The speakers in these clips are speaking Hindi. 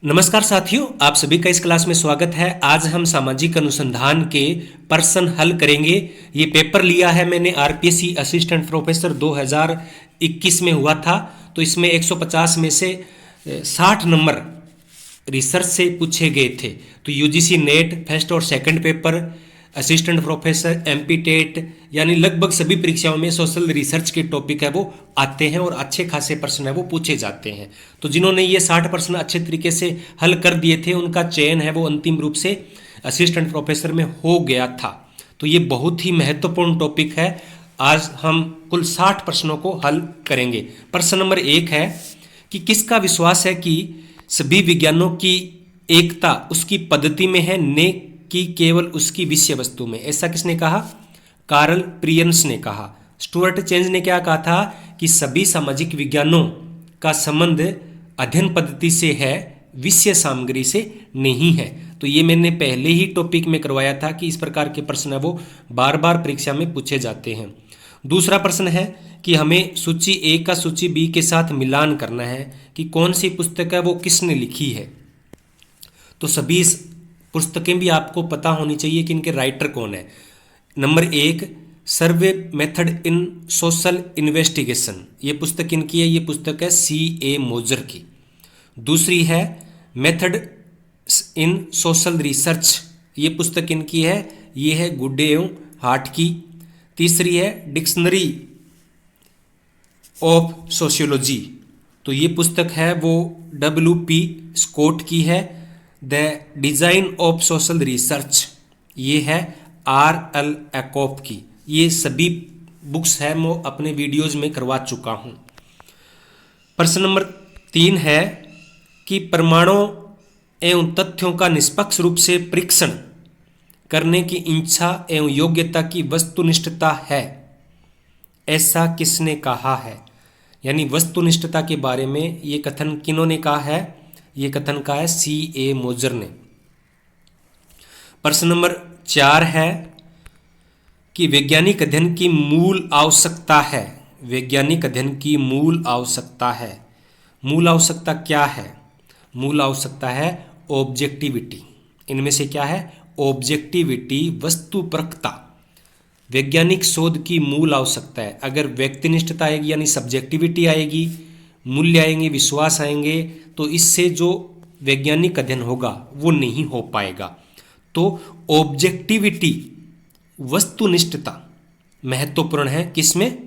नमस्कार साथियों, आप सभी का इस क्लास में स्वागत है। आज हम सामाजिक अनुसंधान के प्रश्न हल करेंगे। ये पेपर लिया है मैंने आरपीएससी असिस्टेंट प्रोफेसर 2021 में हुआ था। तो इसमें 150 में से 60 नंबर रिसर्च से पूछे गए थे। तो यूजीसी नेट फर्स्ट और second paper, assistant professor, MP TET, यानी लगभग सभी परीक्षाओं में सोशल रिसर्च के टॉपिक है वो आते हैं और अच्छे खासे प्रश्न है वो पूछे जाते हैं। तो जिन्होंने ये 60 प्रश्न अच्छे तरीके से हल कर दिए थे उनका चयन है वो अंतिम रूप से असिस्टेंट प्रोफेसर में हो गया था। तो ये बहुत ही महत्वपूर्ण टॉपिक है। आज हम कुल 60 प्रश्नों को हल करेंगे। प्रश्न नंबर 1 है कि किसका विश्वास है कि सभी विज्ञानों की एकता उसकी पद्धति में है, न कि केवल उसकी विषय वस्तु में। ऐसा किसने कहा? कार्ल प्रियंस ने कहा। स्टुअर्ट चेंज ने क्या कहा था कि सभी सामाजिक विज्ञानों का संबंध अध्ययन पद्धति से है, विषय सामग्री से नहीं है। तो ये मैंने पहले ही टॉपिक में करवाया था कि इस प्रकार के प्रश्न है वो बार बार परीक्षा में पूछे जाते हैं। दूसरा प्रश्न है कि हमें सूची ए का सूची बी के साथ मिलान करना है कि कौन सी पुस्तक है वो किसने लिखी है। तो सभी पुस्तकें भी आपको पता होनी चाहिए कि इनके राइटर कौन है। Number 1, survey method in social investigation, ये पुस्तक इनकी है। ये पुस्तक है C.A. मोजर की। दूसरी है मेथड इन सोशल रिसर्च, ये पुस्तक इनकी है। ये है गुडे एवं हार्ट की। तीसरी है डिक्शनरी ऑफ सोशियोलॉजी, तो ये पुस्तक है वो W.P. स्कॉट की है। The design of social research, ये है R.L. एकॉफ की। ये सभी बुक्स है मैं अपने वीडियोज में करवा चुका हूँ। प्रश्न नंबर 3 है कि प्रमाणों एवं तथ्यों का निष्पक्ष रूप से परीक्षण करने की इच्छा एवं योग्यता की वस्तुनिष्ठता है, ऐसा किसने कहा है। यानी वस्तुनिष्ठता के बारे में ये कथन किन्होंने कहा है? ये कथन कहा है C.A. मोजर ने। प्रश्न नंबर 4 है कि वैज्ञानिक अध्ययन की मूल आवश्यकता है। वैज्ञानिक अध्ययन की मूल आवश्यकता है। मूल आवश्यकता क्या है? मूल आवश्यकता है ऑब्जेक्टिविटी। इनमें से क्या है? ऑब्जेक्टिविटी, वस्तुपरकता, वैज्ञानिक शोध की मूल आवश्यकता है। अगर व्यक्तिनिष्ठता आएगी यानी सब्जेक्टिविटी आएगी, मूल्य आएंगे, विश्वास आएंगे, तो इससे जो वैज्ञानिक अध्ययन होगा वो नहीं हो पाएगा। तो ऑब्जेक्टिविटी, वस्तुनिष्ठता महत्वपूर्ण है किसमें?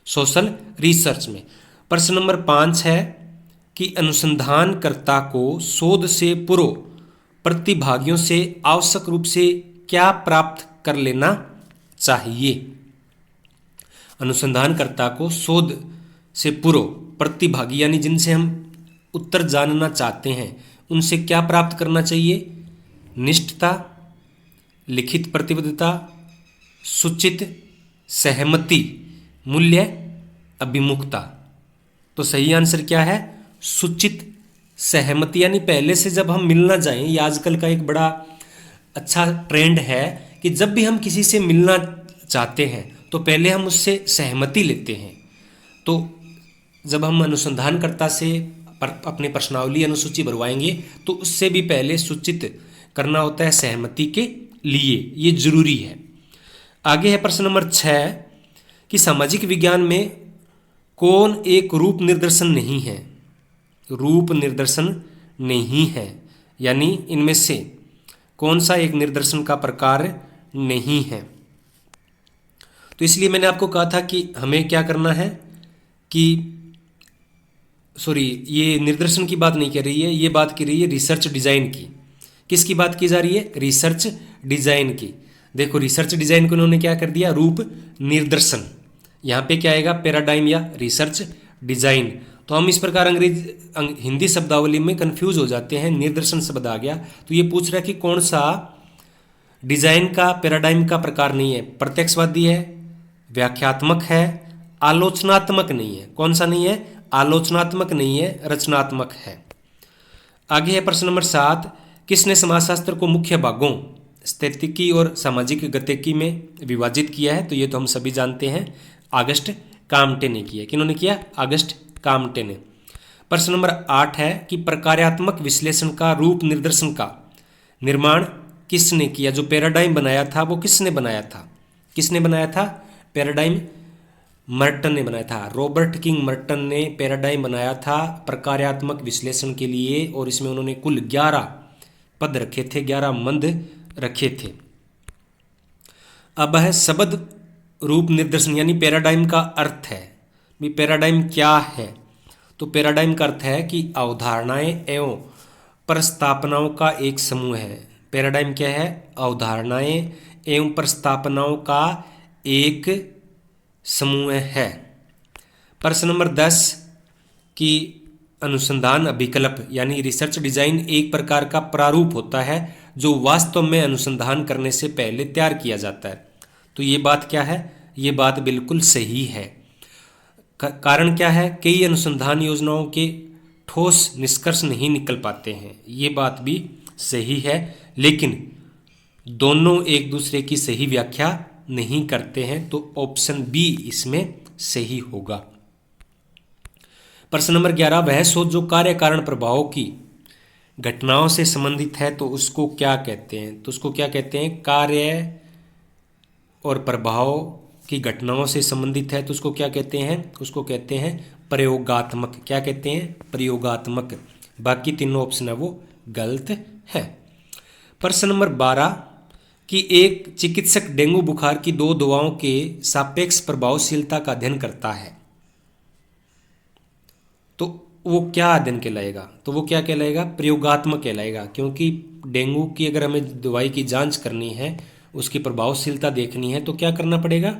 सोशल रिसर्च में। प्रश्न नंबर 5 है कि अनुसंधानकर्ता को शोध से पूर्व प्रतिभागियों से आवश्यक रूप से क्या प्राप्त कर लेना चाहिए। अनुसंधानकर्ता को शोध से पूर्व प्रतिभागी यानी जिनसे हम उत्तर जानना चाहते हैं उनसे क्या प्राप्त करना चाहिए? निष्ठता, लिखित प्रतिबद्धता, सूचित सहमति, मूल्य, अभिमुखता। तो सही आंसर क्या है? सूचित सहमति। यानी पहले से जब हम मिलना जाएं, ये आजकल का एक बड़ा अच्छा ट्रेंड है कि जब भी हम किसी से मिलना चाहते हैं तो पहले हम उससे सहमति लेते हैं। तो जब हम अनुसंधानकर्ता से अपनी प्रश्नावली अनुसूची भरवाएंगे तो उससे भी पहले सूचित करना होता है सहमति के लिए, ये जरूरी है। आगे है प्रश्न नंबर 6 कि सामाजिक विज्ञान में कौन एक रूप निर्देशन नहीं है। रूप निर्देशन नहीं है यानी इनमें से कौन सा एक निर्देशन का प्रकार नहीं है। तो इसलिए मैंने आपको कहा था कि हमें क्या करना है कि ये निर्देशन की बात नहीं कर रही है, ये बात कर रही है रिसर्च डिजाइन की। किसकी बात की जा रही है? रिसर्च डिजाइन की। देखो रिसर्च डिजाइन को उन्होंने क्या कर दिया? रूप निर्देशन। यहाँ पे क्या आएगा? पैराडाइम या रिसर्च डिजाइन। तो हम इस प्रकार हिंदी शब्दावली में कंफ्यूज हो जाते हैं, निर्देशन शब्द आ गया तो ये पूछ रहा है कि कौन सा डिजाइन का पैराडाइम का प्रकार नहीं है। प्रत्यक्षवादी है, व्याख्यात्मक है, आलोचनात्मक नहीं है। कौन सा नहीं है? आलोचनात्मक नहीं है, रचनात्मक है। आगे है प्रश्न नंबर 7 किसने समाजशास्त्र को मुख्य भागों स्थैतिकी और सामाजिक गतिकी में विभाजित किया है। तो ये तो हम सभी जानते हैं, ऑगस्ट काम्टे ने किया। किन्होंने किया? ऑगस्ट काम्टे ने। प्रश्न नंबर 8 है कि प्रकार्यात्मक विश्लेषण का रूप निर्देशन का निर्माण किसने किया? जो पैराडाइम बनाया था वो किसने बनाया था? किसने बनाया था? पैराडाइम मर्टन ने बनाया था। रॉबर्ट किंग मर्टन ने पैराडाइम बनाया था प्रकार्यात्मक विश्लेषण के लिए, और इसमें उन्होंने कुल 11 पद रखे थे, 11 मंद रखे थे। अब है शब्द रूप निर्देशन यानी पैराडाइम का अर्थ है। भी पैराडाइम क्या है? तो पैराडाइम का अर्थ है कि अवधारणाएं एवं प्रस्तावनाओं का एक समूह है। पैराडाइम क्या है? अवधारणाएं एवं प्रस्तावनाओं का एक समूह है। प्रश्न नंबर 10 की अनुसंधान अभिकल्प यानी रिसर्च डिजाइन एक प्रकार का प्रारूप होता है जो वास्तव में अनुसंधान करने से पहले तैयार किया जाता है। तो ये बात क्या है? ये बात बिल्कुल सही है। कारण क्या है? कई अनुसंधान योजनाओं के ठोस निष्कर्ष नहीं निकल पाते हैं, ये बात भी सही है, लेकिन दोनों एक दूसरे की सही व्याख्या नहीं करते हैं, तो ऑप्शन बी इसमें सही होगा। प्रश्न नंबर 11 वह शोध जो कार्य कारण प्रभावों की घटनाओं से संबंधित है तो उसको क्या कहते हैं? तो उसको क्या कहते हैं? कार्य और प्रभाव की घटनाओं से संबंधित है तो उसको क्या कहते हैं? उसको कहते हैं प्रयोगात्मक। क्या कहते हैं? प्रयोगात्मक। बाकी तीनों ऑप्शन है वो गलत है। प्रश्न नंबर 12 कि एक चिकित्सक डेंगू बुखार की 2 दवाओं के सापेक्ष प्रभावशीलता का अध्ययन करता है तो वो क्या अध्ययन कहलाएगा? तो वो क्या कहलाएगा? प्रयोगात्मक कहलाएगा, क्योंकि डेंगू की अगर हमें दवाई की जांच करनी है, उसकी प्रभावशीलता देखनी है, तो क्या करना पड़ेगा?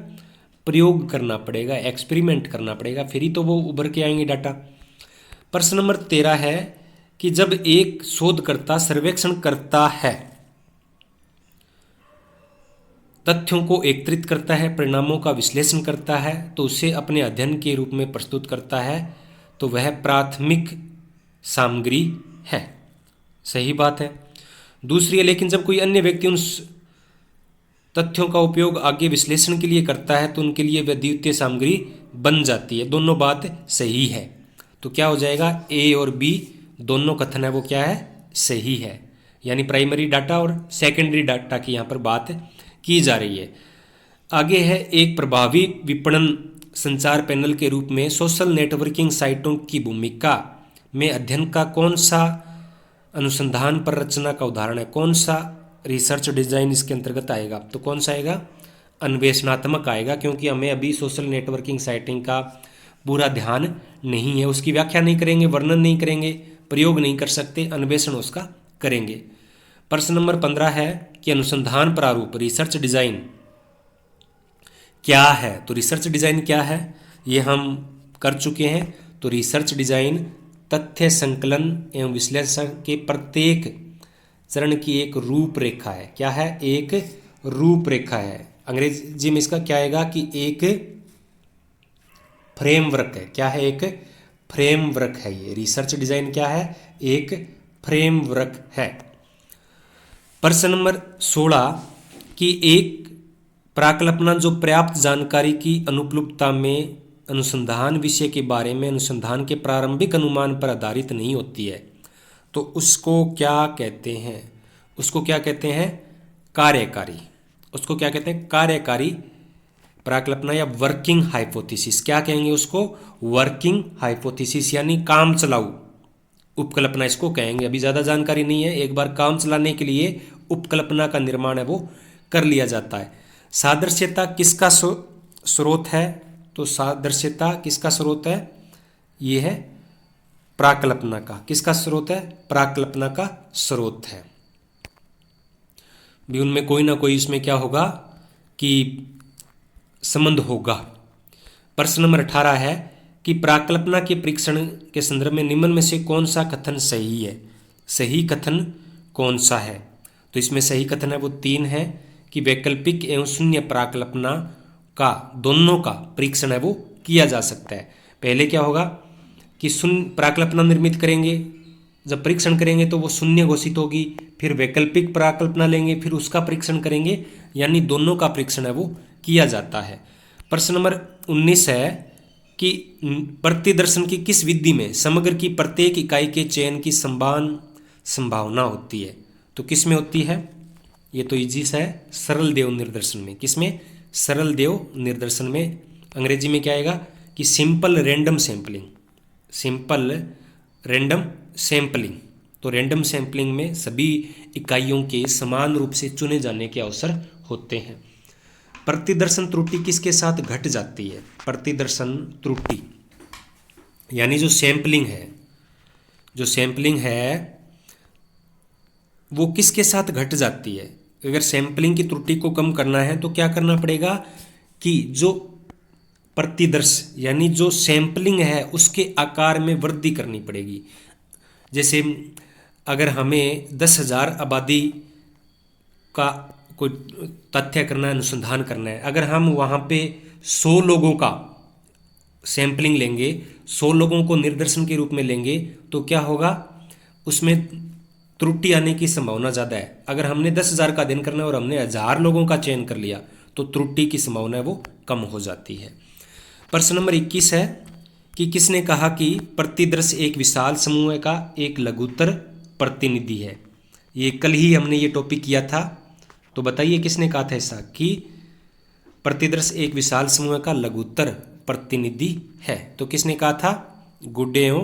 प्रयोग करना पड़ेगा, एक्सपेरिमेंट करना पड़ेगा, फिर ही तो वो उभर के आएंगे डाटा। प्रश्न नंबर 13 है कि जब एक शोधकर्ता सर्वेक्षण करता है, तथ्यों को एकत्रित करता है, परिणामों का विश्लेषण करता है, तो उसे अपने अध्ययन के रूप में प्रस्तुत करता है, तो वह प्राथमिक सामग्री है। सही बात है। दूसरी है लेकिन जब कोई अन्य व्यक्ति उन तथ्यों का उपयोग आगे विश्लेषण के लिए करता है तो उनके लिए वह द्वितीय सामग्री बन जाती है। दोनों बात सही है, तो क्या हो जाएगा? ए और बी दोनों कथन है वो क्या है? सही है। यानी प्राइमरी डाटा और सेकेंडरी डाटा की यहाँ पर बात की जा रही है। आगे है एक प्रभावी विपणन संचार पैनल के रूप में सोशल नेटवर्किंग साइटों की भूमिका में अध्ययन का कौन सा अनुसंधान पर रचना का उदाहरण है? कौन सा रिसर्च डिजाइन इसके अंतर्गत आएगा? तो कौन सा आएगा? अन्वेषणात्मक आएगा, क्योंकि हमें अभी सोशल नेटवर्किंग साइटिंग का पूरा ध्यान नहीं है, उसकी व्याख्या नहीं करेंगे, वर्णन नहीं करेंगे, प्रयोग नहीं कर सकते, अन्वेषण उसका करेंगे। प्रश्न नंबर 15 है कि अनुसंधान प्रारूप रिसर्च डिजाइन क्या है? तो रिसर्च डिजाइन क्या है ये हम कर चुके हैं। तो रिसर्च डिजाइन तथ्य संकलन एवं विश्लेषण के प्रत्येक चरण की एक रूपरेखा है। क्या है? एक रूपरेखा है। अंग्रेजी में इसका क्या आएगा कि एक फ्रेमवर्क है। क्या है? एक फ्रेमवर्क है। ये रिसर्च डिजाइन क्या है? एक फ्रेमवर्क है। प्रश्न नंबर 16 कि एक प्राकल्पना जो पर्याप्त जानकारी की अनुपलब्धता में अनुसंधान विषय के बारे में अनुसंधान के प्रारंभिक अनुमान पर आधारित नहीं होती है, तो उसको क्या कहते हैं? उसको क्या कहते हैं? कार्यकारी। उसको क्या कहते हैं? कार्यकारी प्राकल्पना या वर्किंग हाइपोथेसिस। क्या कहेंगे उसको? वर्किंग हाइपोथेसिस, यानी काम चलाऊ उपकल्पना इसको कहेंगे। अभी ज़्यादा जानकारी नहीं है, एक बार काम चलाने के लिए उपकल्पना का निर्माण है वो कर लिया जाता है। सादृश्यता किसका स्रोत है? तो सादृश्यता किसका स्रोत है? ये है प्राकल्पना का। किसका स्रोत है? प्राकल्पना का स्रोत है। भी उनमें कोई ना कोई इसमें क्या होगा कि संबंध होगा। प्रश्न नंबर 18 है कि प्राकल्पना के परीक्षण के संदर्भ में निम्न में से कौन सा कथन सही है? सही कथन कौन सा है? तो इसमें सही कथन है वो 3 है कि वैकल्पिक एवं शून्य प्राकल्पना का दोनों का परीक्षण है वो किया जा सकता है। पहले क्या होगा कि शून्य प्राकल्पना निर्मित करेंगे, जब परीक्षण करेंगे तो वो शून्य घोषित होगी, फिर वैकल्पिक प्राकल्पना लेंगे, फिर उसका परीक्षण करेंगे, यानी दोनों का परीक्षण है वो किया जाता है। प्रश्न नंबर 19 है कि प्रतिदर्शन की किस विधि में समग्र की प्रत्येक इकाई के चयन की समान संभावना होती है? तो किस में होती है? ये तो इजी सा है, सरल देव निर्दर्शन में। किसमें? सरल देव निर्दर्शन में। अंग्रेजी में क्या आएगा कि simple random sampling. Simple random sampling. तो रैंडम सैंपलिंग में सभी इकाइयों के समान रूप से चुने जाने के अवसर होते हैं। प्रतिदर्शन त्रुटि किसके साथ घट जाती है? प्रतिदर्शन त्रुटि यानी जो सैंपलिंग है वो किसके साथ घट जाती है? अगर सैंपलिंग की त्रुटि को कम करना है तो क्या करना पड़ेगा कि जो प्रतिदर्श यानी जो सैंपलिंग है उसके आकार में वृद्धि करनी पड़ेगी। जैसे अगर हमें 10,000 आबादी का कोई तथ्य करना है, अनुसंधान करना है, अगर हम वहाँ पे 100 लोगों का सैंपलिंग लेंगे, 100 लोगों को निर्दर्शन के रूप में लेंगे, तो क्या होगा? उसमें त्रुटि आने की संभावना ज़्यादा है। अगर हमने 10,000 का अध्ययन करना है और हमने 1,000 लोगों का चयन कर लिया तो त्रुटि की संभावना है वो कम हो जाती है। प्रश्न नंबर 21 है कि किसने कहा कि प्रतिदर्श एक विशाल समूह का एक लघुत्तर प्रतिनिधि है? ये कल ही हमने ये टॉपिक किया था, तो बताइए किसने कहा था ऐसा कि प्रतिदर्श एक विशाल समूह का लघुत्तर प्रतिनिधि है? तो किसने कहा था? गुडेओ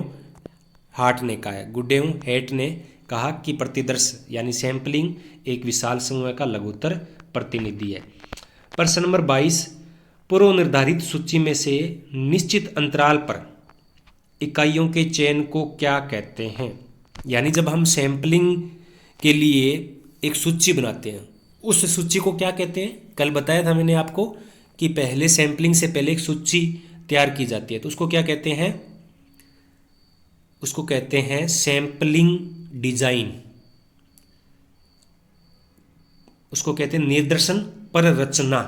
हार्ट ने कहा है। गुडेओ हेट ने कहा कि प्रतिदर्श यानी सैंपलिंग एक विशाल समूह का लघुत्तर प्रतिनिधि है। प्रश्न नंबर 22, पूर्व निर्धारित सूची में से निश्चित अंतराल पर इकाइयों के चयन को क्या कहते हैं? यानी जब हम सैंपलिंग के लिए एक सूची बनाते हैं उस सूची को क्या कहते हैं? कल बताया था मैंने आपको कि पहले सैंपलिंग से पहले एक सूची तैयार की जाती है, तो उसको क्या कहते हैं? उसको कहते हैं सैंपलिंग डिजाइन। उसको कहते हैं निर्देशन पर रचना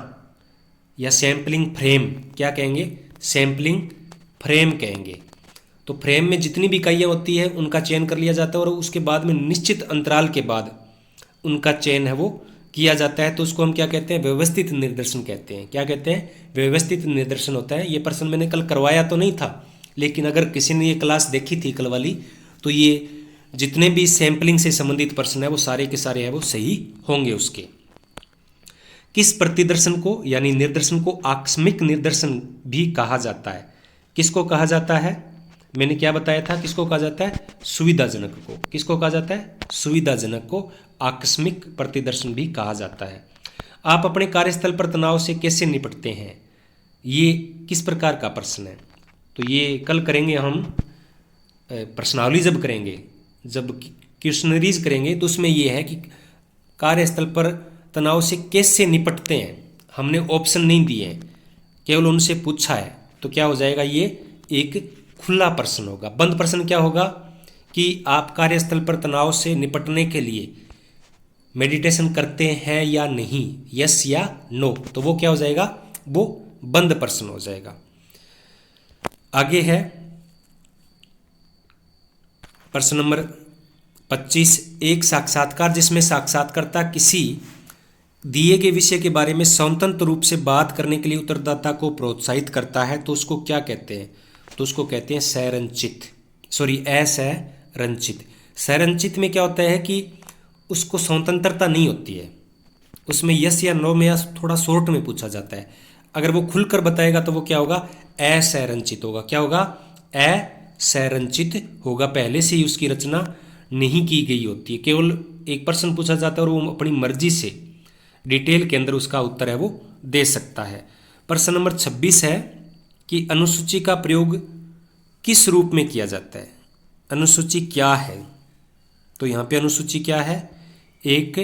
या सैंपलिंग फ्रेम। क्या कहेंगे? सैंपलिंग फ्रेम कहेंगे। तो फ्रेम में जितनी भी इकाइयाँ होती है उनका चयन कर लिया जाता है और उसके बाद में निश्चित अंतराल के बाद उनका चयन है वो किया जाता है, तो उसको हम क्या कहते हैं? व्यवस्थित निर्देशन कहते हैं। क्या कहते हैं? व्यवस्थित निर्देशन होता है। ये प्रश्न मैंने कल करवाया तो नहीं था, लेकिन अगर किसी ने ये क्लास देखी थी कल वाली तो ये जितने भी सैंपलिंग से संबंधित प्रश्न है वो सारे के सारे है वो सही होंगे उसके। किस प्रतिदर्शन को यानी निर्देशन को आकस्मिक निर्देशन भी कहा जाता है? किसको कहा जाता है? मैंने क्या बताया था? किसको कहा जाता है? सुविधाजनक को। किसको कहा जाता है? सुविधाजनक को आकस्मिक प्रतिदर्शन भी कहा जाता है। आप अपने कार्यस्थल पर तनाव से कैसे निपटते हैं? ये किस प्रकार का प्रश्न है? तो ये कल करेंगे हम। प्रश्नावली जब करेंगे, जब क्वेश्चनरीज करेंगे तो उसमें ये है कि कार्यस्थल पर तनाव से कैसे निपटते हैं। हमने ऑप्शन नहीं दिए हैं, केवल उनसे पूछा है, तो क्या हो जाएगा? ये एक खुला प्रश्न होगा। बंद प्रश्न क्या होगा कि आप कार्यस्थल पर तनाव से निपटने के लिए मेडिटेशन करते हैं या नहीं, यस या नो, तो वो क्या हो जाएगा? वो बंद प्रश्न हो जाएगा। आगे है प्रश्न नंबर 25, एक साक्षात्कार जिसमें साक्षात्कारता किसी दिए गए विषय के बारे में स्वतंत्र रूप से बात करने के लिए उत्तरदाता को प्रोत्साहित करता है, तो उसको क्या कहते हैं? तो उसको कहते हैं संरचित, असंरचित। संरचित में क्या होता है कि उसको स्वतंत्रता नहीं होती है, उसमें यस या नो में या थोड़ा शॉर्ट में पूछा जाता है। अगर वो खुलकर बताएगा तो वो क्या होगा? असंरचित होगा। क्या होगा? असंरचित होगा। पहले से ही उसकी रचना नहीं की गई होती है, केवल एक प्रश्न पूछा जाता है और वो अपनी मर्जी से डिटेल के अंदर उसका उत्तर है वो दे सकता है। प्रश्न नंबर 26 है कि अनुसूची का प्रयोग किस रूप में किया जाता है? अनुसूची क्या है? तो यहाँ पे अनुसूची क्या है? एक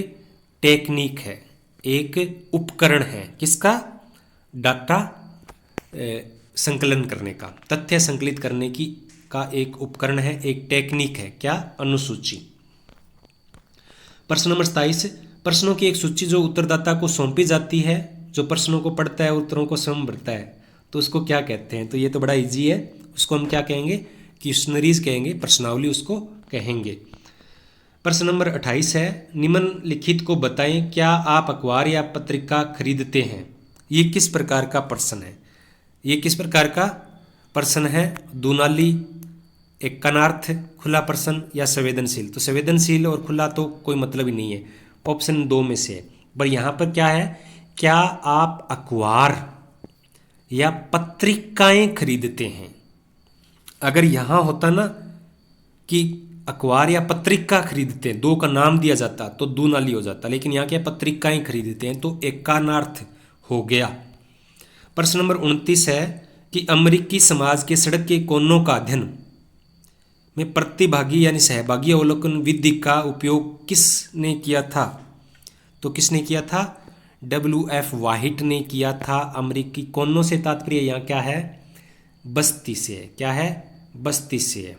टेक्निक है, एक उपकरण है। किसका? डाटा संकलन करने का, तथ्य संकलित करने की का एक उपकरण है, एक टेक्निक है। क्या? अनुसूची। प्रश्न नंबर 27, प्रश्नों की एक सूची जो उत्तरदाता को सौंपी जाती है, जो प्रश्नों को पढ़ता है, उत्तरों को स्वयं भरता है, तो उसको क्या कहते हैं? तो ये तो बड़ा इजी है, उसको हम क्या कहेंगे? क्वेश्चनरीज कहेंगे, प्रश्नावली उसको कहेंगे। प्रश्न नंबर 28 है, निम्नलिखित को बताएं, क्या आप अखबार या पत्रिका खरीदते हैं? ये किस प्रकार का प्रश्न है? ये किस प्रकार का प्रश्न है दूनाली, एक कनार्थ, खुला प्रश्न या संवेदनशील। तो संवेदनशील और खुला तो कोई मतलब ही नहीं है, ऑप्शन 2 में से है। पर यहाँ पर क्या है, क्या आप अखबार या पत्रिकाएं खरीदते हैं? अगर यहाँ होता ना कि अखबार या पत्रिका खरीदते हैं, 2 का नाम दिया जाता तो दूनाली हो जाता, लेकिन यहाँ क्या पत्रिकाएं खरीदते हैं, तो एकानार्थ हो गया। प्रश्न नंबर 29 है कि अमेरिकी समाज के सड़क के कोनों का अध्ययन में प्रतिभागी यानी सहभागी अवलोकन विधि का उपयोग किसने किया था? तो किसने किया था? WF वाहिट ने किया था। अमेरिकी कोनों से तात्पर्य यहाँ क्या है? बस्ती से है। क्या है? बस्ती से है।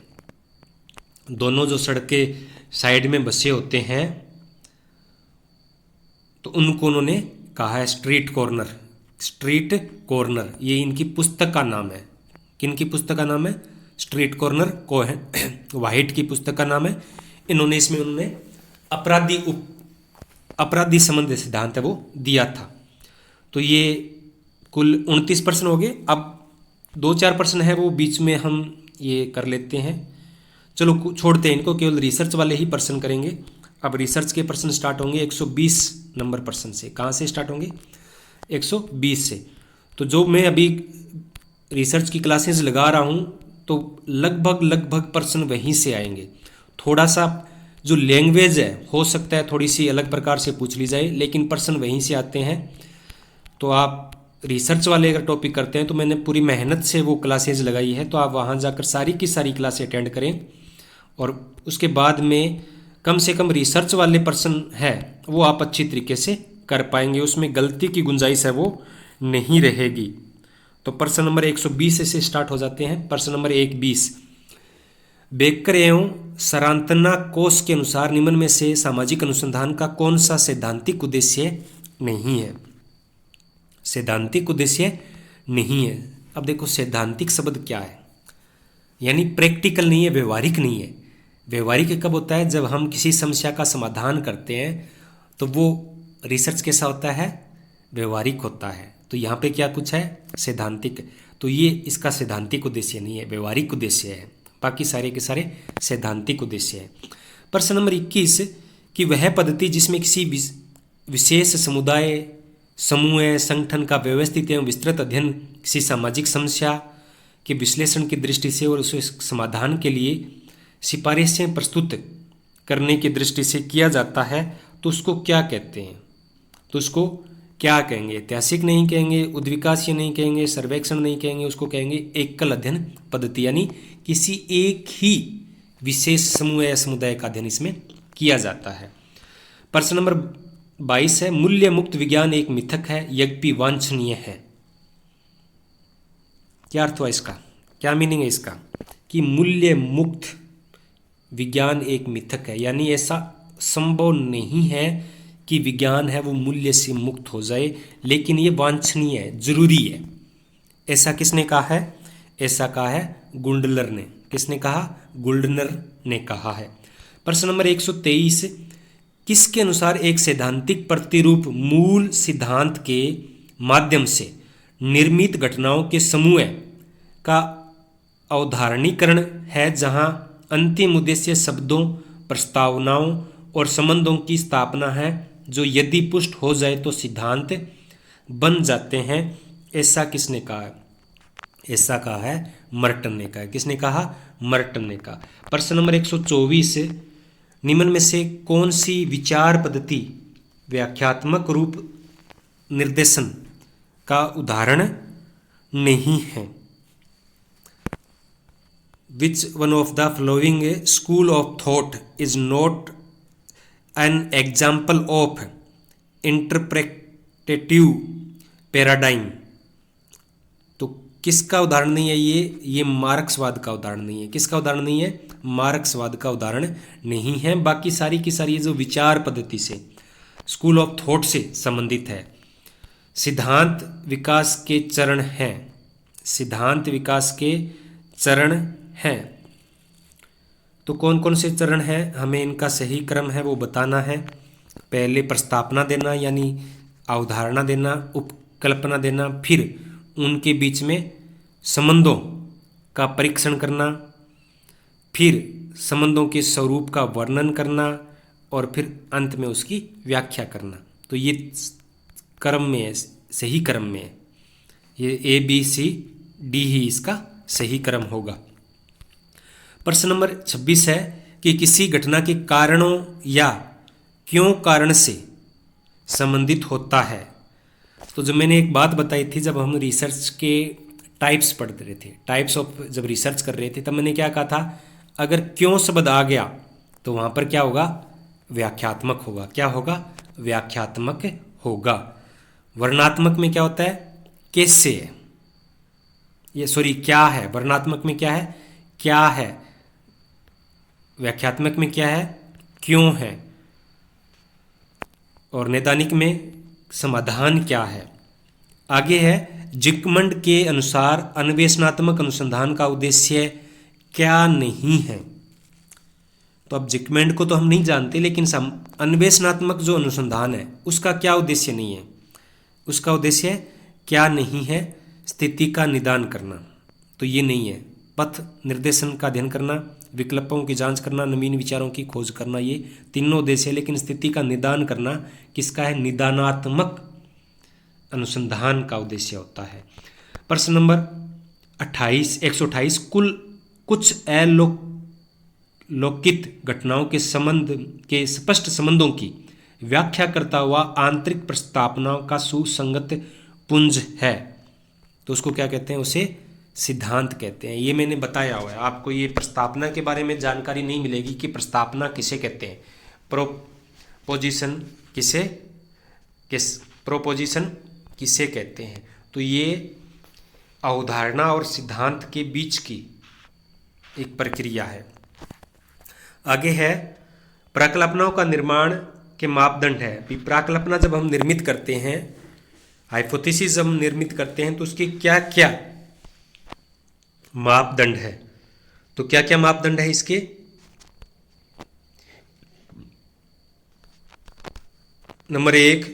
दोनों जो सड़क के साइड में बसे होते हैं तो उनको उन्होंने कहा है स्ट्रीट कॉर्नर। स्ट्रीट कॉर्नर ये इनकी पुस्तक का नाम है। किनकी पुस्तक का नाम है? स्ट्रीट कॉर्नर को है वाहिट की पुस्तक का नाम है। इन्होंने इसमें उन्होंने अपराधी संबंध सिद्धांत है वो दिया था। तो ये कुल 29 प्रश्न हो गए। अब 2-4 प्रश्न है वो बीच में हम ये कर लेते हैं, चलो छोड़ते हैं इनको, केवल रिसर्च वाले ही प्रश्न करेंगे। अब रिसर्च के प्रश्न स्टार्ट होंगे 120 नंबर प्रश्न से। कहाँ से स्टार्ट होंगे? 120 से। तो जो मैं अभी रिसर्च की क्लासेस लगा रहा हूँ तो लगभग प्रश्न वहीं से आएंगे। थोड़ा सा जो लैंग्वेज है हो सकता है थोड़ी सी अलग प्रकार से पूछ ली जाए, लेकिन प्रश्न वहीं से आते हैं। तो आप रिसर्च वाले अगर टॉपिक करते हैं तो मैंने पूरी मेहनत से वो क्लासेज लगाई है, तो आप वहाँ जाकर सारी की सारी क्लासें अटेंड करें और उसके बाद में कम से कम रिसर्च वाले प्रश्न है वो आप अच्छी तरीके से कर पाएंगे, उसमें गलती की गुंजाइश है वो नहीं रहेगी। तो प्रश्न नंबर 120 से स्टार्ट हो जाते हैं। प्रश्न नंबर 120, बेकर एवं सरांतना कोश के अनुसार निम्न में से सामाजिक अनुसंधान का कौन सा सैद्धांतिक उद्देश्य नहीं है? सैद्धांतिक उद्देश्य नहीं है। अब देखो सैद्धांतिक शब्द क्या है, यानी प्रैक्टिकल नहीं है, व्यवहारिक नहीं है। व्यवहारिक कब होता है? जब हम किसी समस्या का समाधान करते हैं तो वो रिसर्च कैसा होता है? व्यवहारिक होता है। तो यहाँ पे क्या कुछ है? सैद्धांतिक। तो ये इसका सैद्धांतिक उद्देश्य नहीं है, व्यवहारिक उद्देश्य है। बाकी सारे के सारे सैद्धांतिक उद्देश्य है। प्रश्न नंबर 21 कि वह पद्धति जिसमें किसी विशेष समुदाय, समूह, संगठन का व्यवस्थित एवं विस्तृत अध्ययन किसी सामाजिक समस्या के विश्लेषण की दृष्टि से और उसे समाधान के लिए सिफारिशें प्रस्तुत करने की दृष्टि से किया जाता है, तो उसको क्या कहते हैं? तो उसको क्या कहेंगे? ऐतिहासिक नहीं कहेंगे, उद्विकासीय नहीं कहेंगे, सर्वेक्षण नहीं कहेंगे, उसको कहेंगे एकल अध्ययन पद्धति, यानी किसी एक ही विशेष समूह या समुदाय का अध्ययन इसमें किया जाता है। प्रश्न नंबर 22 है मूल्य मुक्त विज्ञान एक मिथक है यद्यपि वांछनीय है। क्या अर्थ हुआ इसका? क्या मीनिंग है इसका? कि मूल्य मुक्त विज्ञान एक मिथक है, यानी ऐसा संभव नहीं है कि विज्ञान है वो मूल्य से मुक्त हो जाए, लेकिन ये वांछनीय है, जरूरी है। ऐसा किसने कहा है? ऐसा कहा है गुंडलर ने। किसने कहा? गुल्डनर ने कहा है। प्रश्न नंबर 123 किसके अनुसार एक सैद्धांतिक प्रतिरूप मूल सिद्धांत के माध्यम से निर्मित घटनाओं के समूह का अवधारणीकरण है, जहां अंतिम उद्देश्य शब्दों, प्रस्तावनाओं और संबंधों की स्थापना है जो यदि पुष्ट हो जाए तो सिद्धांत बन जाते हैं। ऐसा किसने कहा है? ऐसा कहा है मर्टन ने कहा। किसने कहा? मर्टन ने कहा। प्रश्न नंबर 124 निम्न में से कौन सी विचार पद्धति व्याख्यात्मक रूप निर्देशन का उदाहरण नहीं है? Which one of the following school of thought is not an example of interpretative paradigm? तो किसका उदाहरण नहीं है ये मार्क्सवाद का उदाहरण नहीं है। किसका उदाहरण नहीं है? मार्क्सवाद का उदाहरण नहीं है। बाकी सारी की सारी जो विचार पद्धति से, स्कूल ऑफ थॉट से संबंधित है। सिद्धांत विकास के चरण हैं। सिद्धांत विकास के चरण हैं। तो कौन कौन से चरण हैं, हमें इनका सही क्रम है वो बताना है। पहले प्रस्तावना देना यानी अवधारणा देना, उपकल्पना देना, फिर उनके बीच में संबंधों का परीक्षण करना, फिर संबंधों के स्वरूप का वर्णन करना और फिर अंत में उसकी व्याख्या करना। तो ये क्रम में है, सही क्रम में है। ये ABCD ही इसका सही क्रम होगा। प्रश्न नंबर 26 है कि किसी घटना के कारणों या क्यों कारण से संबंधित होता है। तो जब मैंने एक बात बताई थी, जब हम रिसर्च के टाइप्स पढ़ रहे थे, टाइप्स ऑफ जब रिसर्च कर रहे थे, तब मैंने क्या कहा था, अगर क्यों शब्द आ गया तो वहाँ पर क्या होगा, व्याख्यात्मक होगा। क्या होगा, व्याख्यात्मक होगा। वर्णनात्मक में क्या होता है, कैसे है, ये सॉरी क्या है। वर्णनात्मक में क्या है, क्या है। व्याख्यात्मक में क्या है, क्यों है। और नैदानिक में समाधान क्या है। आगे है, जिकमंड के अनुसार अन्वेषणात्मक अनुसंधान का उद्देश्य क्या नहीं है। तो अब जिकमंड को तो हम नहीं जानते, लेकिन अन्वेषणात्मक जो अनुसंधान है उसका क्या उद्देश्य नहीं है। उसका उद्देश्य क्या नहीं है, स्थिति का निदान करना, तो ये नहीं है। पथ निर्देशन का अध्ययन करना, विकल्पों की जांच करना, नवीन विचारों की खोज करना, ये तीनों उद्देश्य है। लेकिन स्थिति का निदान करना किसका है, निदानात्मक अनुसंधान का उद्देश्य होता है। प्रश्न नंबर 128 कुछ अलोकित घटनाओं के संबंध के स्पष्ट संबंधों की व्याख्या करता हुआ आंतरिक प्रस्तावनाओं का सुसंगत पुंज है, तो उसको क्या कहते हैं, उसे सिद्धांत कहते हैं। ये मैंने बताया हुआ है आपको। ये प्रस्तावना के बारे में जानकारी नहीं मिलेगी कि प्रस्तावना किसे कहते हैं, प्रोपोजिशन किसे कहते हैं। तो ये अवधारणा और सिद्धांत के बीच की एक प्रक्रिया है। आगे है, प्राकल्पनाओं का निर्माण के मापदंड है। प्राकल्पना जब हम निर्मित करते हैं, हाइपोथेसिस जब हम निर्मित करते हैं, तो उसके क्या क्या मापदंड है। तो क्या क्या मापदंड है इसके, नंबर 1,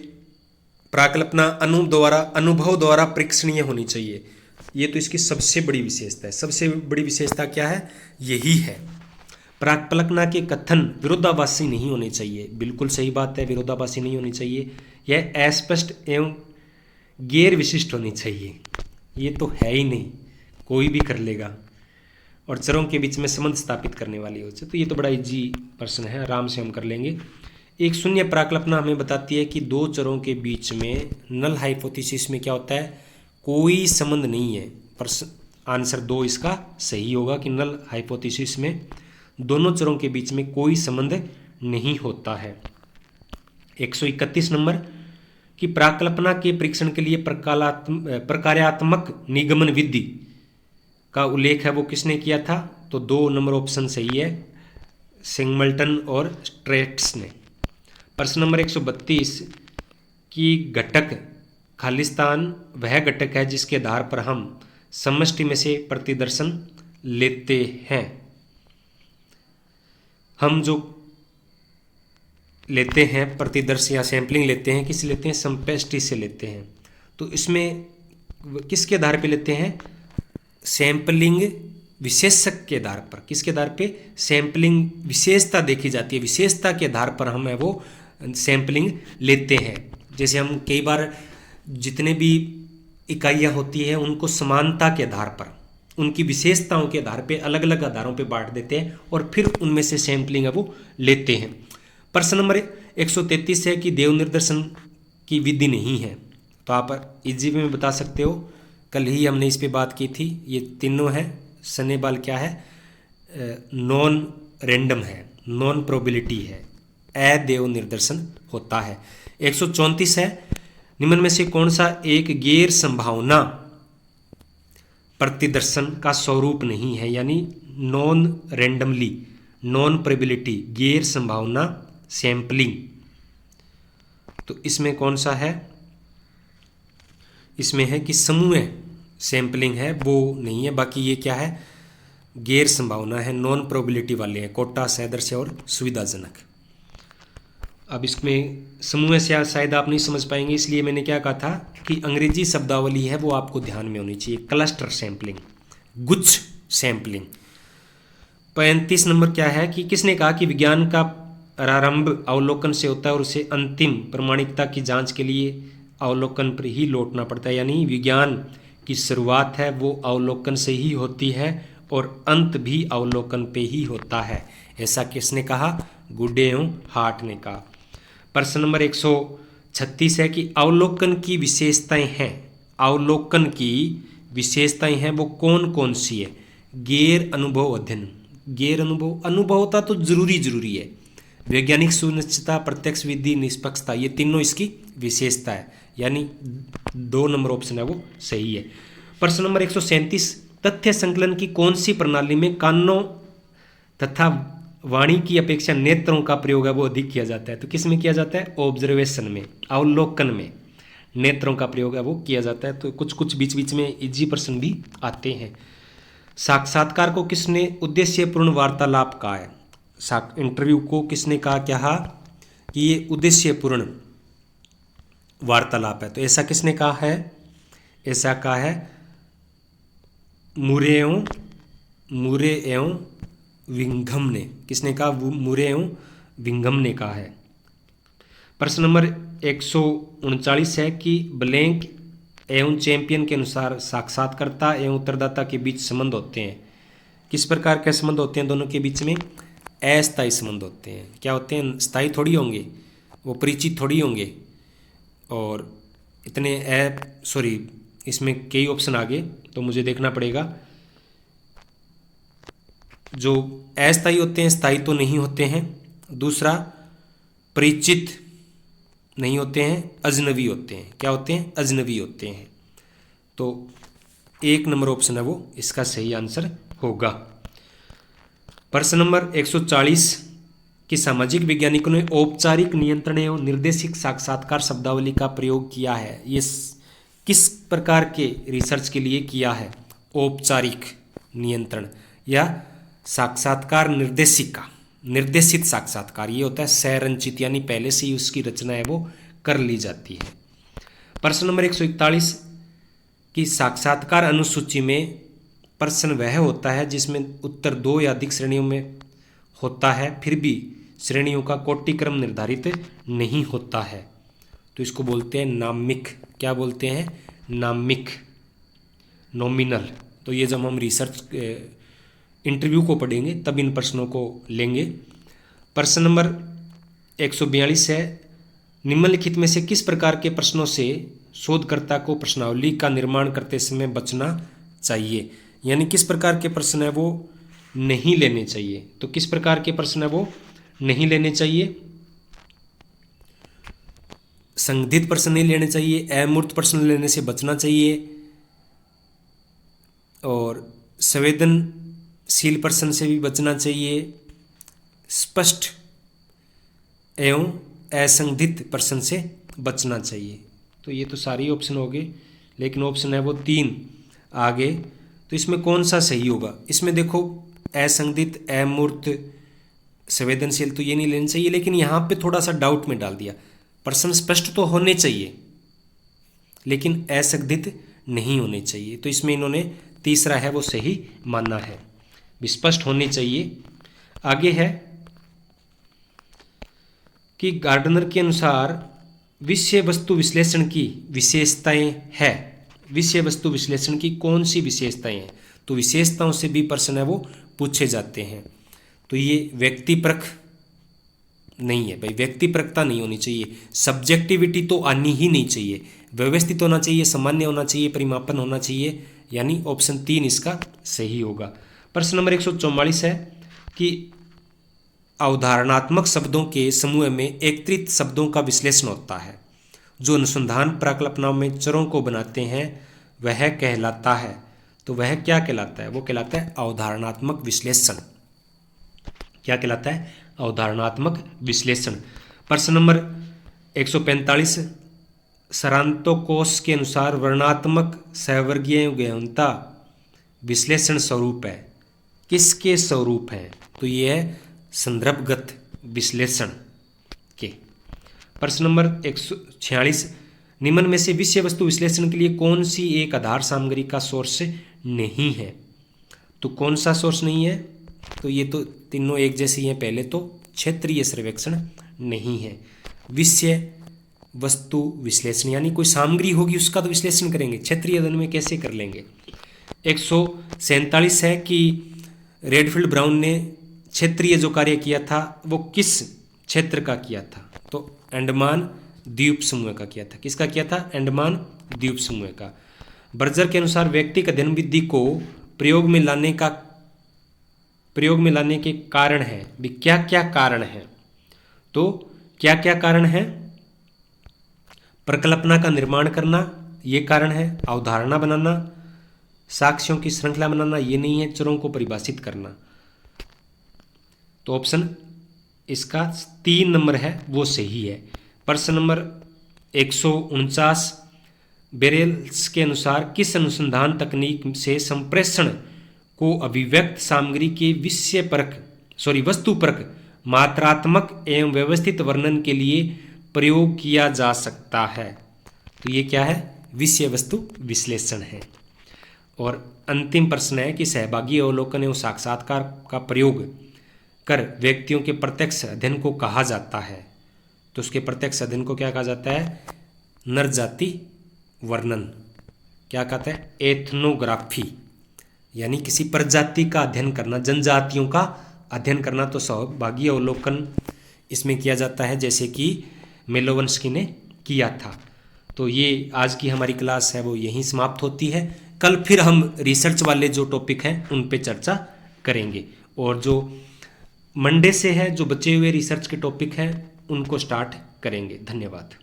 प्राकल्पना अनुभव द्वारा परीक्षणीय होनी चाहिए। ये तो इसकी सबसे बड़ी विशेषता है। सबसे बड़ी विशेषता क्या है, यही है। प्राकल्पना के कथन विरोधाभासी नहीं होने चाहिए। बिल्कुल सही बात है, विरोधाभासी नहीं होनी चाहिए। यह अस्पष्ट एवं गैर विशिष्ट होनी चाहिए। ये तो है ही नहीं, कोई भी कर लेगा। और चरों के बीच में संबंध स्थापित करने वाली हो चाहिए। तो ये तो बड़ा इजी प्रश्न है, आराम से हम कर लेंगे। एक शून्य प्राकल्पना हमें बताती है कि दो चरों के बीच में नल हाइपोथेसिस में क्या होता है, कोई संबंध नहीं है। प्रश्न आंसर 2 इसका सही होगा कि नल हाइपोथेसिस में दोनों चरों के बीच में कोई संबंध नहीं होता है। 131 नंबर कि प्राकल्पना के परीक्षण के लिए प्रकार्यात्मक निगमन विधि का उल्लेख है वो किसने किया था। तो 2 नंबर ऑप्शन सही है, सिंगमल्टन और स्ट्रेट्स ने। प्रश्न नंबर 132 कि घटक खालिस्तान वह घटक है जिसके आधार पर हम समष्टि में से प्रतिदर्शन लेते हैं। हम जो लेते हैं प्रतिदर्श या सैंपलिंग लेते हैं, किस लेते हैं, समष्टि से लेते हैं। तो इसमें किसके आधार पे लेते हैं, सैंपलिंग विशेषक के आधार पर। किसके आधार पे, सैंपलिंग विशेषता देखी जाती है, विशेषता के आधार पर हम है वो सैंपलिंग लेते हैं। जैसे हम कई बार जितने भी इकाइयाँ होती हैं उनको समानता के आधार पर, उनकी विशेषताओं के आधार पे अलग अलग आधारों पे बांट देते हैं और फिर उनमें से सैंपलिंग है वो लेते हैं। प्रश्न नंबर 133 है कि देव निर्दर्शन की विधि नहीं है। तो आप इजी में बता सकते हो, कल ही हमने इस पे बात की थी। ये तीनों है, सन्नेबाल क्या है, नॉन रैंडम है, नॉन प्रोबेबिलिटी है, अदेव निर्दर्शन होता है। 134 है, निम्न में से कौन सा एक गैर संभावना प्रतिदर्शन का स्वरूप नहीं है, यानी नॉन रैंडमली, नॉन प्रोबेबिलिटी, गैर संभावना सैंपलिंग। तो इसमें कौन सा है, इसमें है कि समूह सैंपलिंग है वो नहीं है। बाकी ये क्या है, गैर संभावना है, नॉन प्रोबेबिलिटी वाले हैं, कोटा, सदृश्य और सुविधाजनक। अब इसमें समूह से शायद आप नहीं समझ पाएंगे, इसलिए मैंने क्या कहा था कि अंग्रेजी शब्दावली है वो आपको ध्यान में होनी चाहिए। क्लस्टर सैंपलिंग, गुच्छ सैंपलिंग। 35 नंबर क्या है कि किसने कहा कि विज्ञान का प्रारंभ अवलोकन से होता है और उसे अंतिम प्रमाणिकता की जांच के लिए अवलोकन पर ही लौटना पड़ता है। यानी विज्ञान की शुरुआत है वो अवलोकन से ही होती है और अंत भी अवलोकन पे ही होता है। ऐसा किसने कहा? गुडे एवं हार्ट ने कहा। प्रश्न नंबर 136 है कि अवलोकन की विशेषताएं हैं, अवलोकन की विशेषताएं हैं वो कौन कौन सी है? गैर अनुभव अध्ययन, गैर अनुभव, अनुभवता तो जरूरी है, वैज्ञानिक सुनिश्चितता, प्रत्यक्ष विधि, निष्पक्षता, ये तीनों इसकी विशेषता है। यानी 2 नंबर ऑप्शन है वो सही है। प्रश्न नंबर 137, तथ्य संकलन की कौन सी प्रणाली में कानों तथा वाणी की अपेक्षा नेत्रों का प्रयोग है वो अधिक किया जाता है? तो किस में किया जाता है? ऑब्जर्वेशन में, अवलोकन में नेत्रों का प्रयोग है वो किया जाता है। तो कुछ कुछ बीच बीच में इजी प्रश्न भी आते हैं। साक्षात्कार को किसने उद्देश्यपूर्ण वार्तालाप कहा है? इंटरव्यू को किसने कहा कि ये उद्देश्यपूर्ण वार्तालाप है? तो ऐसा किसने कहा है? ऐसा कहा है मुरे एवं विंघम ने। किसने कहा? मुरे एवं विंघम ने कहा है। प्रश्न नंबर 139 है कि ब्लैंक एवं चैंपियन के अनुसार साक्षात्कारकर्ता एवं उत्तरदाता के बीच संबंध होते हैं। किस प्रकार के संबंध होते हैं दोनों के बीच में? अस्थायी संबंध होते हैं। क्या होते हैं? स्थायी थोड़ी होंगे, वो परिचित थोड़ी होंगे। और इतने इसमें कई ऑप्शन आ गए तो मुझे देखना पड़ेगा। जो अस्थायी होते हैं स्थायी तो नहीं होते हैं। दूसरा, परिचित नहीं होते हैं, अजनबी होते हैं। क्या होते हैं? अजनबी होते हैं। तो 1 नंबर ऑप्शन है वो इसका सही आंसर होगा। प्रश्न नंबर 140 कि सामाजिक वैज्ञानिकों ने औपचारिक नियंत्रण एवं निर्देशित साक्षात्कार शब्दावली का प्रयोग किया है, ये किस प्रकार के रिसर्च के लिए किया है? औपचारिक नियंत्रण या साक्षात्कार निर्देशित साक्षात्कार, ये होता है संरचित, यानी पहले से ही उसकी रचना है वो कर ली जाती है। प्रश्न नंबर 141 कि साक्षात्कार अनुसूची में प्रश्न वह होता है जिसमें उत्तर 2 या अधिक श्रेणियों में होता है, फिर भी श्रेणियों का कोटिक्रम निर्धारित नहीं होता है, तो इसको बोलते हैं नामिक। क्या बोलते हैं? नामिक, नॉमिनल। तो ये जब हम रिसर्च इंटरव्यू को पढ़ेंगे तब इन प्रश्नों को लेंगे। प्रश्न नंबर 142 है निम्नलिखित में से किस प्रकार के प्रश्नों से शोधकर्ता को प्रश्नावली का निर्माण करते समय बचना चाहिए? यानी किस प्रकार के प्रश्न है वो नहीं लेने चाहिए। तो किस प्रकार के प्रश्न है वो नहीं लेने चाहिए? संदिग्ध प्रश्न नहीं लेने चाहिए, अमूर्त प्रश्न लेने से बचना चाहिए, और संवेदनशील प्रश्न से भी बचना चाहिए, स्पष्ट एवं असंदिग्ध प्रश्न से बचना चाहिए। तो ये तो सारी ऑप्शन हो गए, लेकिन ऑप्शन है वो 3 आगे। तो इसमें कौन सा सही होगा? इसमें देखो असंदिग्ध, अमूर्त, संवेदनशील तो ये नहीं लेनी चाहिए, लेकिन यहाँ पे थोड़ा सा डाउट में डाल दिया। प्रश्न स्पष्ट तो होने चाहिए लेकिन असंदिग्ध नहीं होने चाहिए, तो इसमें इन्होंने तीसरा है वो सही मानना है, स्पष्ट होने चाहिए। आगे है कि गार्डनर के अनुसार विषय वस्तु विश्लेषण की विशेषताएं है। विषय वस्तु विश्लेषण की कौन सी विशेषताएं हैं? तो विशेषताओं से भी प्रश्न है वो पूछे जाते हैं। तो ये व्यक्तिपरक नहीं है भाई, व्यक्तिपरकता नहीं होनी चाहिए, सब्जेक्टिविटी तो आनी ही नहीं चाहिए, व्यवस्थित होना चाहिए, सामान्य होना चाहिए, परिमापन होना चाहिए, यानी ऑप्शन 3 इसका सही होगा। प्रश्न नंबर 144 है कि अवधारणात्मक शब्दों के समूह में एकत्रित शब्दों का विश्लेषण होता है, जो अनुसंधान प्रकल्पनाओं में चरों को बनाते हैं वह कहलाता है। तो वह क्या कहलाता है? वो कहलाता है अवधारणात्मक विश्लेषण। क्या कहलाता है? अवधारणात्मक विश्लेषण। प्रश्न नंबर 145 सरांतोकोस के अनुसार वर्णात्मक सहवर्गीय गहनता विश्लेषण स्वरूप है। किसके स्वरूप है? तो ये है संदर्भगत विश्लेषण के। प्रश्न नंबर 146 निम्न में से विषय वस्तु विश्लेषण के लिए कौन सी एक आधार सामग्री का सोर्स नहीं है? तो कौन सा सोर्स नहीं है? तो ये तो तीनों एक जैसी हैं। पहले तो क्षेत्रीय सर्वेक्षण नहीं है। विषय वस्तु विश्लेषण यानी कोई सामग्री होगी उसका तो विश्लेषण करेंगे, क्षेत्रीय अध्ययन में कैसे कर लेंगे। 147 है कि रेडफील्ड ब्राउन ने क्षेत्रीय जो कार्य किया था वो किस क्षेत्र का किया था? तो अंडमान द्वीप समूह का किया था। किसका किया था? अंडमान द्वीप समूह का। बर्जर के अनुसार व्यक्तिगत अध्ययन विधि को प्रयोग में लाने के कारण है भी, क्या क्या कारण है? तो क्या क्या कारण है? प्रकल्पना का निर्माण करना ये कारण है, अवधारणा बनाना, साक्ष्यों की श्रृंखला बनाना ये नहीं है, चरों को परिभाषित करना। तो ऑप्शन इसका 3 नंबर है वो सही है। प्रश्न नंबर 149, बेरेल्स के अनुसार किस अनुसंधान तकनीक से संप्रेषण को अभिव्यक्त सामग्री के वस्तुपरक मात्रात्मक एवं व्यवस्थित वर्णन के लिए प्रयोग किया जा सकता है? तो ये क्या है? विषय वस्तु विश्लेषण है। और अंतिम प्रश्न है कि सहभागी अवलोकन एवं साक्षात्कार का प्रयोग कर व्यक्तियों के प्रत्यक्ष अध्ययन को कहा जाता है। तो उसके प्रत्यक्ष अध्ययन को क्या कहा जाता है? नर जाति वर्णन। क्या कहते हैं? एथनोग्राफी, यानी किसी प्रजाति का अध्ययन करना, जनजातियों का अध्ययन करना। तो सहभागी अवलोकन इसमें किया जाता है, जैसे कि मेलोवंस्की ने किया था। तो ये आज की हमारी क्लास है वो यहीं समाप्त होती है। कल फिर हम रिसर्च वाले जो टॉपिक हैं उन पे चर्चा करेंगे, और जो मंडे से है जो बचे हुए रिसर्च के टॉपिक हैं उनको स्टार्ट करेंगे। धन्यवाद।